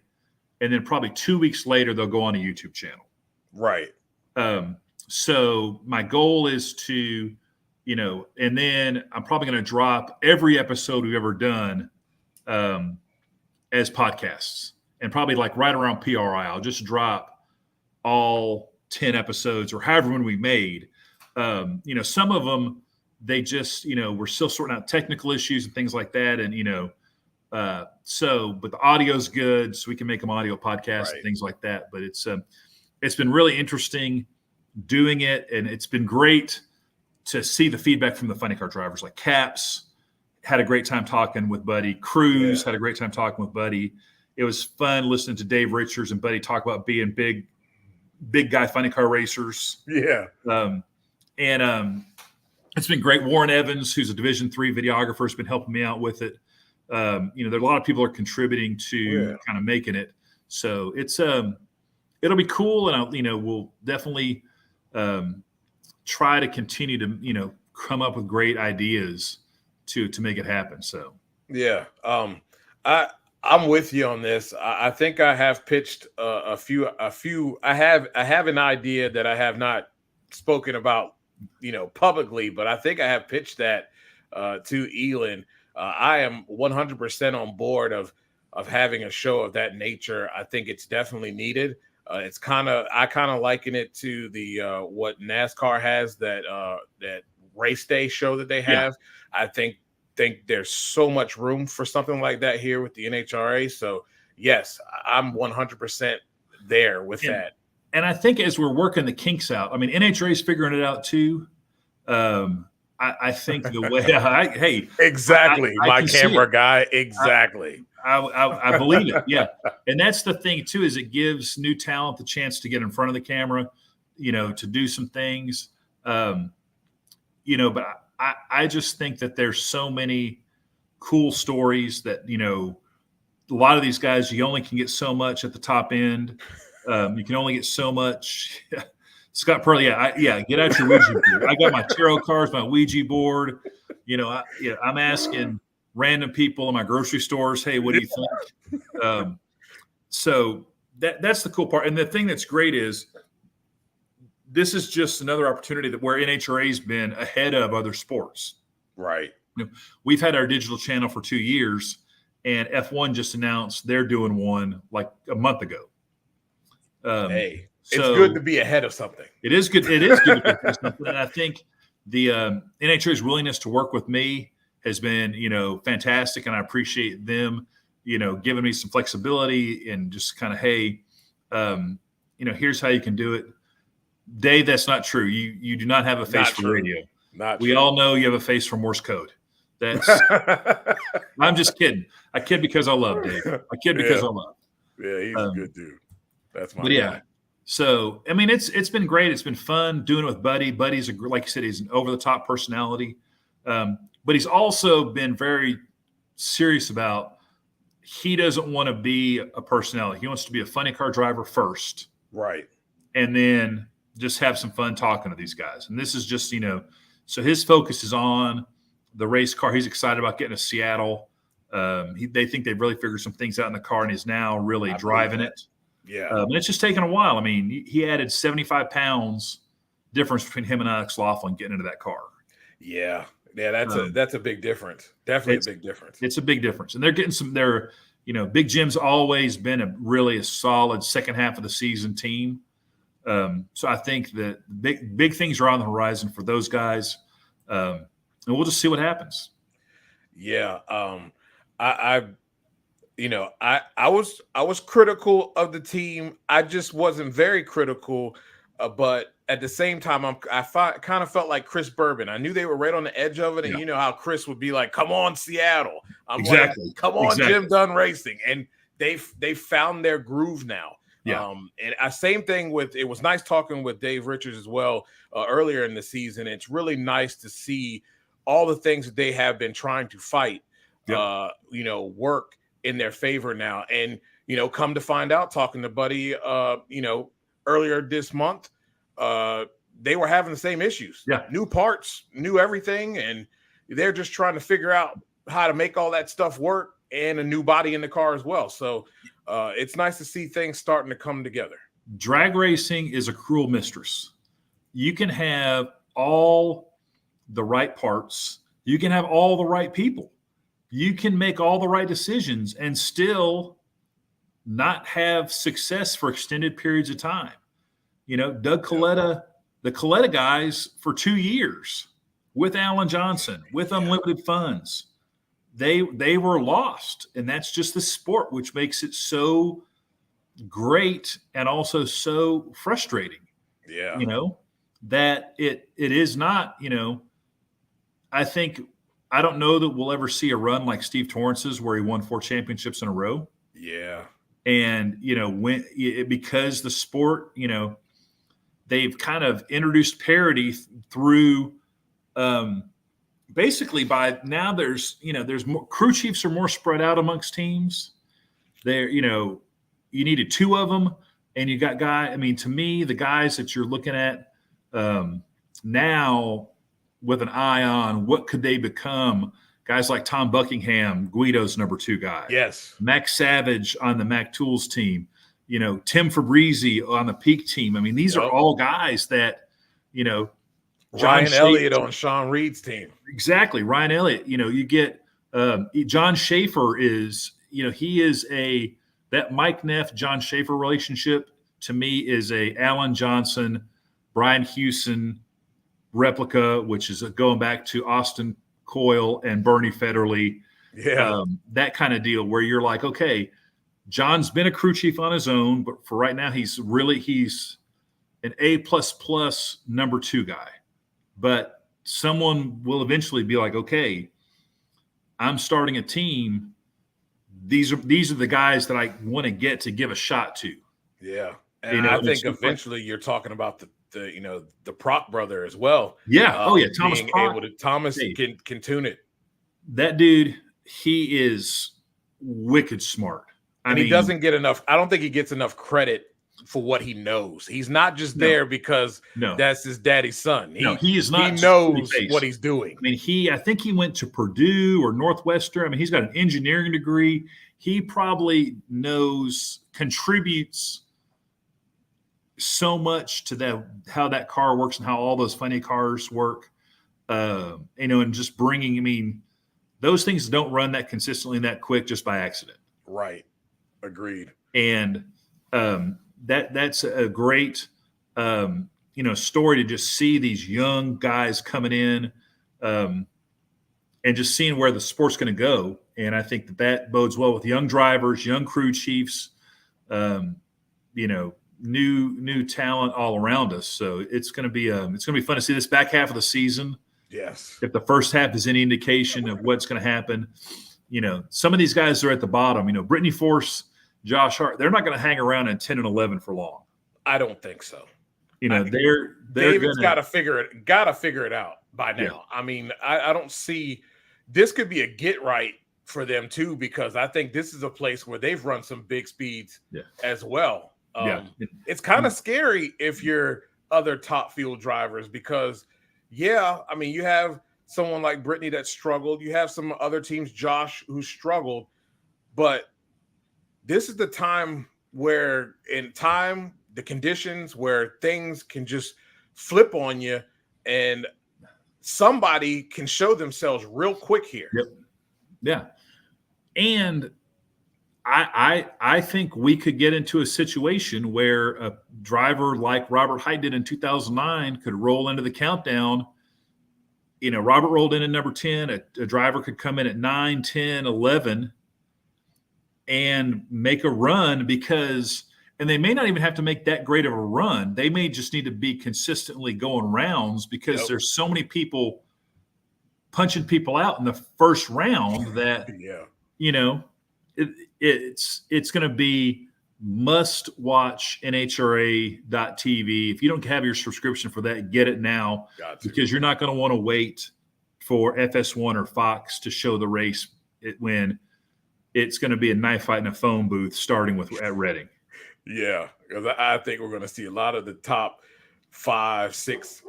and then probably 2 weeks later, they'll go on a YouTube channel. Right. So my goal is to, and then I'm probably going to drop every episode we've ever done as podcasts, and probably like right around PRI, I'll just drop all 10 episodes or however many we made. Some of them they just, we're still sorting out technical issues and things like that. And, but the audio's good, so we can make them audio podcasts and things like that. But it's been really interesting doing it. And it's been great to see the feedback from the funny car drivers. Like Caps had a great time talking with Buddy. Cruz had a great time talking with Buddy. It was fun listening to Dave Richards and Buddy talk about being big guy funny car racers. Yeah. It's been great. Warren Evans, who's a Division III videographer, has been helping me out with it. There are a lot of people are contributing to kind of making it. So it's it'll be cool, and we'll definitely try to continue to come up with great ideas to make it happen. So yeah, I'm with you on this. I think I have pitched a few. I have an idea that I have not spoken about, publicly, but I think I have pitched that to Elon. I am 100% on board of having a show of that nature. I think it's definitely needed. I kind of liken it to the what NASCAR has, that race day show that they have. Yeah. I think there's so much room for something like that here with the NHRA. So yes, I'm 100% there with that. And I think as we're working the kinks out, NHRA is figuring it out too. I think the way exactly, my camera guy, exactly. I believe it. Yeah. And that's the thing too, is it gives new talent the chance to get in front of the camera, to do some things. But I just think that there's so many cool stories that, a lot of these guys, you only can get so much at the top end. You can only get so much. Scott Pearl, get out your Ouija board. I got my tarot cards, my Ouija board. I'm asking random people in my grocery stores, hey, what do you think? So that's the cool part. And the thing that's great is this is just another opportunity where NHRA has been ahead of other sports. Right. We've had our digital channel for 2 years, and F1 just announced they're doing one like a month ago. It's good to be ahead of something. It is good. It is good to be ahead of something. And I think the NHRA's willingness to work with me has been, fantastic. And I appreciate them, giving me some flexibility and just kind of, hey, here's how you can do it. Dave, that's not true. You do not have a face for radio. We all know you have a face for Morse code. I'm just kidding. I kid because I love Dave. I kid because I love. Yeah, he's a good dude. That's my guy. Yeah. So, it's been great. It's been fun doing it with Buddy. Buddy's like you said, he's an over-the-top personality. But he's also been very serious about, he doesn't want to be a personality. He wants to be a funny car driver first. Right. And then just have some fun talking to these guys. And this is just, so his focus is on the race car. He's excited about getting to Seattle. They think they've really figured some things out in the car, and he's now really driving it. Yeah. And it's just taken a while. He added 75 pounds difference between him and Alex Laughlin getting into that car. Yeah. Yeah. That's a big difference. Definitely a big difference. It's a big difference. And they're getting Big Jim's always been a solid second half of the season team. So I think that big things are on the horizon for those guys. And we'll just see what happens. Yeah. I was critical of the team. I just wasn't very critical, but at the same time, I kind of felt like Chris Bourbon. I knew they were right on the edge of it, and you know how Chris would be like, "Come on, Seattle!" Exactly. Like, "Come on, Jim Dunn Racing," and they found their groove now. Yeah. And same thing it was nice talking with Dave Richards as well earlier in the season. It's really nice to see all the things that they have been trying to fight, work in their favor now. And, come to find out, talking to Buddy, earlier this month, they were having the same issues. Yeah. New parts, new everything. And they're just trying to figure out how to make all that stuff work, and a new body in the car as well. So it's nice to see things starting to come together. Drag racing is a cruel mistress. You can have all the right parts. You can have all the right people. You can make all the right decisions and still not have success for extended periods of time. Doug Kalitta, the Kalitta guys for 2 years with Alan Johnson, with unlimited funds. They were lost, and that's just the sport, which makes it so great and also so frustrating. Yeah. That it is not, I don't know that we'll ever see a run like Steve Torrance's where he won 4 championships in a row. Yeah. And, because the sport, they've kind of introduced parity through, basically by now there's more crew chiefs are more spread out amongst teams. There, you needed 2 of them, and you got to me, the guys that you're looking at now with an eye on what could they become, guys like Tom Buckingham, Guido's number 2 guy. Yes. Max Savage on the Mac Tools team, Tim Fabrizi on the Peak team. I mean, these are all guys that, Ryan Elliott on Sean Reed's team. Exactly. Ryan Elliott, you get John Schaefer is, he is that Mike Neff, John Schaefer relationship to me is a Alan Johnson, Brian Hewson replica, which is going back to Austin Coyle and Bernie Federley. Yeah. That kind of deal where you're like, okay, John's been a crew chief on his own, but for right now, he's an A++ number 2 guy. But someone will eventually be like, okay, I'm starting a team. These are the guys that I want to get to give a shot to. Yeah. And I think eventually you're talking about the Proc brother as well. Yeah. Thomas Proc. Thomas can tune it. That dude, he is wicked smart. He doesn't get enough. I don't think he gets enough credit for what he knows. He's not just there because that's his daddy's son. He is not. He knows what he's doing. I mean, I think he went to Purdue or Northwestern. I mean, he's got an engineering degree. He probably contributes so much to how that car works and how all those funny cars work. And just bringing, those things don't run that consistently and that quick just by accident. Right. Agreed. And that's a great, story to just see these young guys coming in and just seeing where the sport's going to go. And I think that bodes well with young drivers, young crew chiefs, new talent all around us. So it's going to be fun to see this back half of the season. Yes. If the first half is any indication of what's going to happen, some of these guys are at the bottom. Brittany Force, Josh Hart, they're not going to hang around in 10 and 11 for long. I don't think so. David's got to figure it out by now. Yeah. I don't see this could be a get right for them too, because I think this is a place where they've run some big speeds as well. It's kind of scary if you're other top fuel drivers because, you have someone like Brittany that struggled. You have some other teams, Josh, who struggled. But this is the time where the conditions where things can just flip on you and somebody can show themselves real quick here. Yep. Yeah. And I think we could get into a situation where a driver like Robert Height did in 2009 could roll into the countdown. Robert rolled in at number 10. A driver could come in at 9, 10, 11 and make a run and they may not even have to make that great of a run. They may just need to be consistently going rounds because there's so many people punching people out in the first round that, it's going to be must watch NHRA.TV. If you don't have your subscription for that, get it now because you're not going to want to wait for FS1 or Fox to show the race when it's going to be a knife fight in a phone booth starting at Reading. Yeah, because I think we're going to see a lot of the top 5, 6,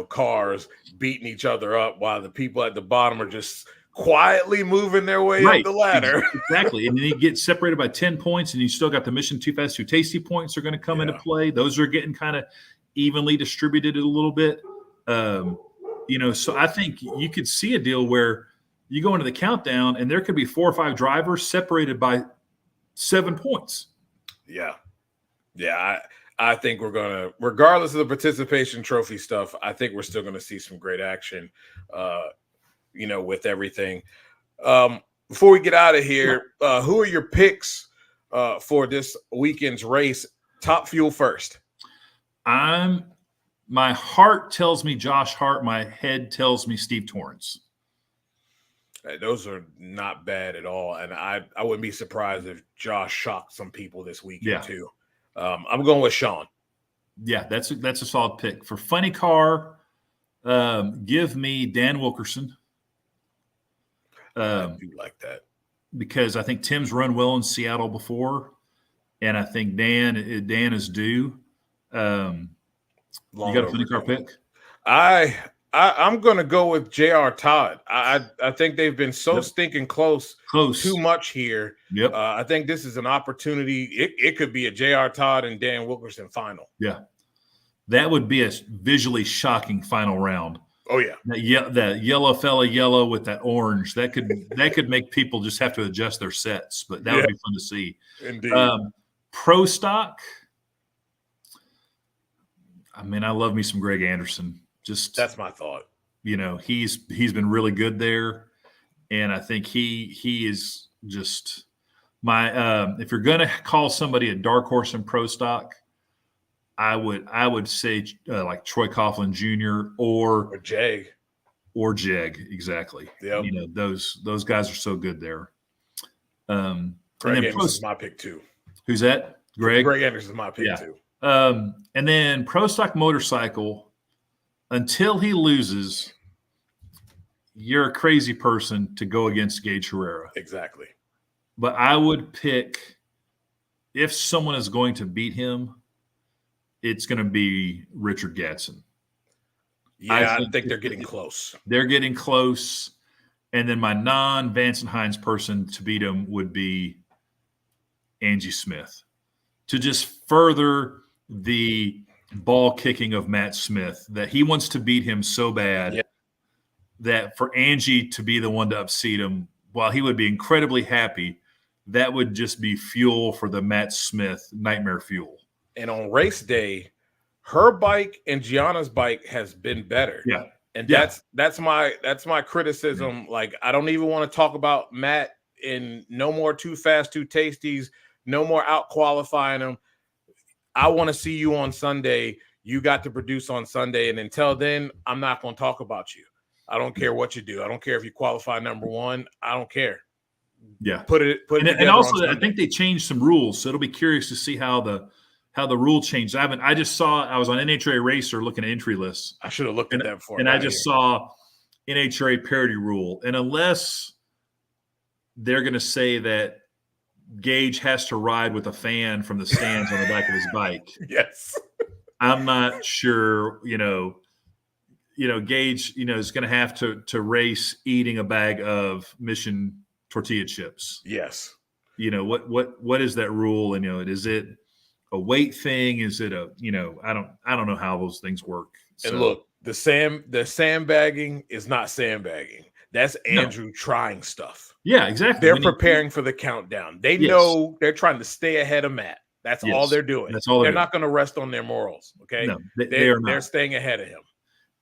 cars beating each other up while the people at the bottom are just quietly moving their way up the ladder. Exactly. And then you get separated by 10 points and you still got the Mission Too Fast, Too Tasty points are going to come into play. Those are getting kind of evenly distributed a little bit. So I think you could see a deal where you go into the countdown and there could be 4 or 5 drivers separated by 7 points. Yeah. Yeah. I think we're gonna, regardless of the participation trophy stuff, I think we're still gonna see some great action. With everything. Before we get out of here, who are your picks for this weekend's race? Top Fuel first. My heart tells me Josh Hart. My head tells me Steve Torrence. Those are not bad at all, and I wouldn't be surprised if Josh shocked some people this weekend too. I'm going with Shawn. Yeah, that's a solid pick for funny car. Give me Dan Wilkerson. I do like that because I think Tim's run well in Seattle before, and I think Dan is due. You got a funny car pick? I'm going to go with J.R. Todd. I think they've been so stinking close too much here. Yep. I think this is an opportunity. It could be a J.R. Todd and Dan Wilkerson final. Yeah, that would be a visually shocking final round. Oh yeah, that yellow fella yellow with that orange that could make people just have to adjust their sets, but that would be fun to see. Indeed. Pro stock. I mean, I love me some Greg Anderson. That's my thought. He's been really good there, and I think he is just my. If you're going to call somebody a dark horse in pro stock, I would say like Troy Coughlin Jr. or Jeg. Exactly. Yep. Those guys are so good there. Greg Anderson's my pick too. Who's that? Greg Anderson's my pick too. And then pro stock motorcycle, until he loses, you're a crazy person to go against Gage Herrera. Exactly. But I would pick, if someone is going to beat him, it's going to be Richard Gadsden. Yeah, I think they're getting close. They're getting close. And then my non-Vance and Hines person to beat him would be Angie Smith, to just further the ball kicking of Matt Smith, that he wants to beat him so bad that for Angie to be the one to upseat him, while he would be incredibly happy, that would just be fuel for the Matt Smith nightmare fuel. And on race day, her bike and Gianna's bike has been better. Yeah. And that's my criticism. Yeah. Like, I don't even want to talk about Matt in no more too fast, too tasties, no more out qualifying him. I want to see you on Sunday. You got to produce on Sunday. And until then, I'm not going to talk about you. I don't care what you do. I don't care if you qualify number one. I don't care. Yeah. Put it and also I think they changed some rules. So it'll be curious to see how the rule changed. I was on NHRA Racer looking at entry lists. I should have looked at that before. And I just saw NHRA parity rule. And unless they're going to say that Gage has to ride with a fan from the stands on the back of his bike. Yes. I'm not sure, Gage, is going to have to race eating a bag of Mission tortilla chips. Yes. What is that rule? And, is it a weight thing? Is it I don't know how those things work. So, and look, the sandbagging is not sandbagging. That's Andrew trying stuff. Yeah, exactly. They're preparing for the countdown. They know they're trying to stay ahead of Matt. That's all they're doing. That's all they're not going to rest on their morals. Okay. No, they're staying ahead of him.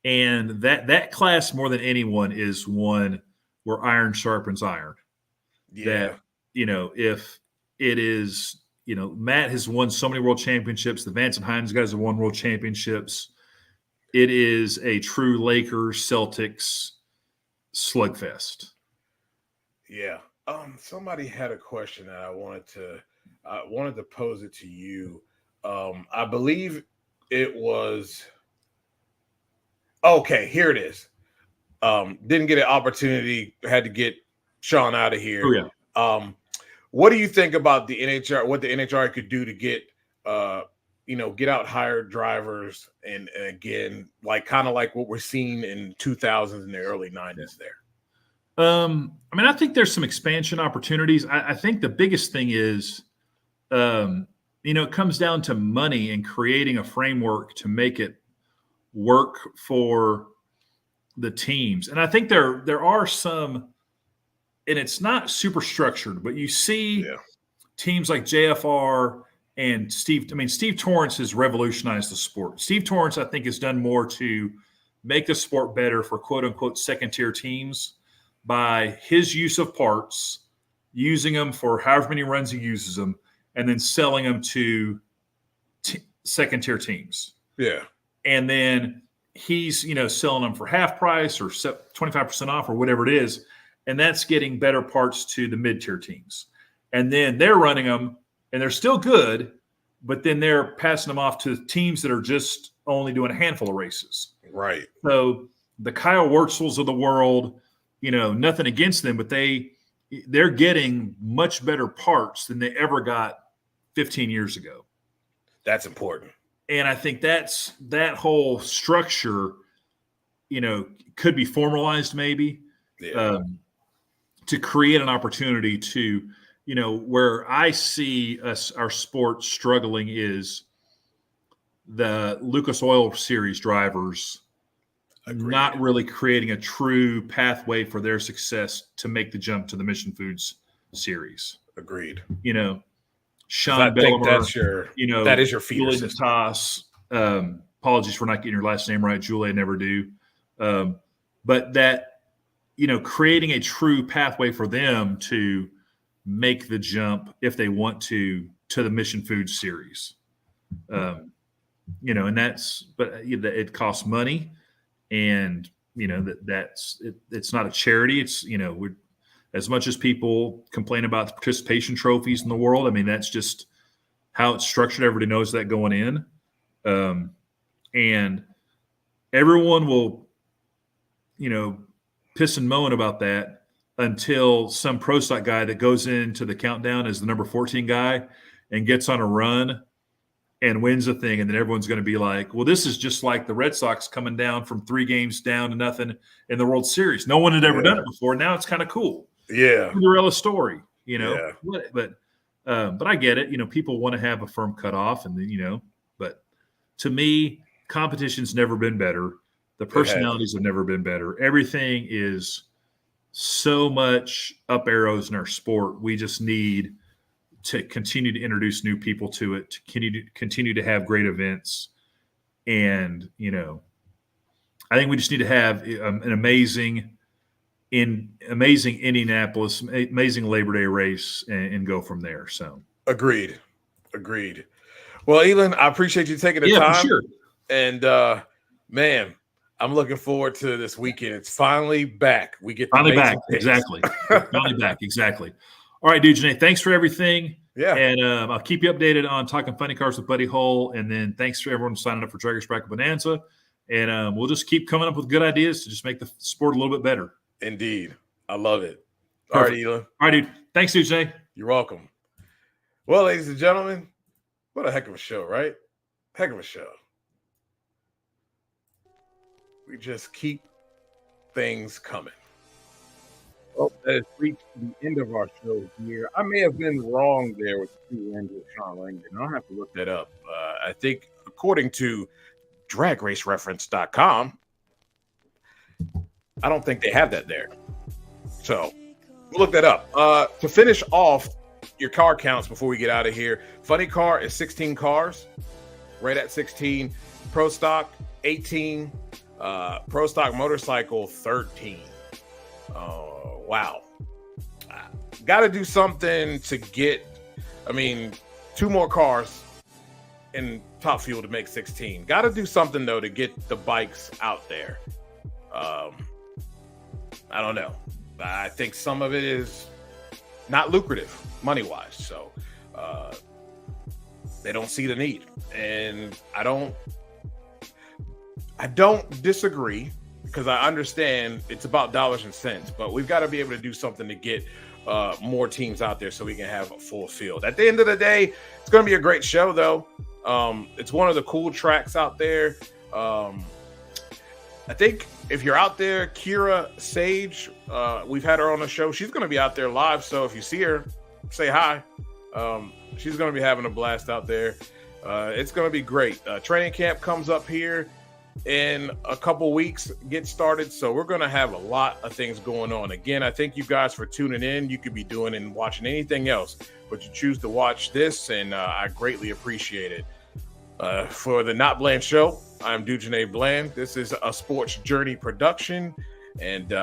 And that class, more than anyone, is one where iron sharpens iron. Yeah. That, if it is, Matt has won so many world championships. The Vance and Hines guys have won world championships. It is a true Lakers Celtics slugfest. Yeah. Somebody had a question that I wanted to pose it to you. I believe it was. Okay, here it is. Didn't get an opportunity. Had to get Shawn out of here. Oh yeah. What do you think about the NHRA? What the NHRA could do to get, get out hired drivers and again, kind of like what we're seeing in 2000s and the early 90s there. I think there's some expansion opportunities. I think the biggest thing is, it comes down to money and creating a framework to make it work for the teams. And I think there are some, and it's not super structured, but you see teams like JFR And Steve Torrance has revolutionized the sport. Steve Torrance, I think, has done more to make the sport better for quote unquote second tier teams by his use of parts, using them for however many runs he uses them, and then selling them to second tier teams. Yeah. And then he's, selling them for half price or 25% off or whatever it is. And that's getting better parts to the mid-tier teams. And then they're running them and they're still good, but then they're passing them off to teams that are just only doing a handful of races. Right. So the Kyle Wurzels of the world, nothing against them, but they're getting much better parts than they ever got 15 years ago. That's important. And I think that whole structure, could be formalized maybe to create an opportunity to, where I see our sport struggling is the Lucas Oil Series drivers not really creating a true pathway for their success to make the jump to the Mission Foods Series. Agreed. Sean Bellimer, that is your feeder Julie system. Natas. Apologies for not getting your last name right, Julie. I never do. But that, creating a true pathway for them to make the jump if they want to the Mission Foods Series. And it costs money, and it's not a charity. It's as much as people complain about the participation trophies in the world, that's just how it's structured. Everybody knows that going in. And everyone will, piss and moan about that until some pro stock guy that goes into the countdown as the number 14 guy and gets on a run and wins a thing. And then everyone's going to be like, well, this is just like the Red Sox coming down from 3 games down to nothing in the World Series. No one had ever done it before. Now it's kind of cool. Yeah. Cinderella story, Yeah. but I get it. People want to have a firm cutoff, and then, but to me, competition's never been better. The personalities have never been better. Everything is so much up arrows in our sport. We just need to continue to introduce new people to it, to continue to have great events. And, I think we just need to have an amazing Indianapolis, amazing Labor Day race and go from there. So Agreed. Well, Elon, I appreciate you taking the time. For sure. And man, I'm looking forward to this weekend. It's finally back. We get finally back. Exactly. Finally back. Exactly. All right, dude, Janae, thanks for everything. Yeah. And I'll keep you updated on Talkin Funny Cars with Buddy Hull. And then thanks for everyone signing up for Drag Race Bracket Bonanza. And we'll just keep coming up with good ideas to just make the sport a little bit better. Indeed. I love it. All right, Elon. All right, dude. Thanks, dude, Janae. You're welcome. Well, ladies and gentlemen, what a heck of a show, right? Heck of a show. We just keep things coming. Well, that has reached the end of our show here. I may have been wrong there with the 2 wins with Shawn Langdon. I'll have to look that up. I think according to DragRaceReference.com, I don't think they have that there. So we'll look that up. To finish off your car counts before we get out of here, Funny Car is 16 cars, right at 16. Pro Stock, 18. Pro Stock Motorcycle, 13. Wow. Got to do something to get, 2 more cars in Top Fuel to make 16. Got to do something, though, to get the bikes out there. I don't know. I think some of it is not lucrative money-wise. So they don't see the need. And I don't disagree, because I understand it's about dollars and cents, but we've got to be able to do something to get more teams out there so we can have a full field. At the end of the day, it's going to be a great show, though. It's one of the cool tracks out there. I think if you're out there, Kira Sage, we've had her on the show. She's going to be out there live, so if you see her, say hi. She's going to be having a blast out there. It's going to be great. Training camp comes up here in a couple weeks get started. So we're going to have a lot of things going on. Again, I thank you guys for tuning in. You could be doing and watching anything else, but you choose to watch this, and I greatly appreciate it. For the NotBland Show, I'm Dujane Bland. This is a Sports Journey production. And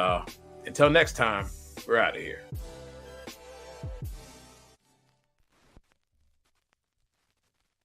until next time, we're out of here.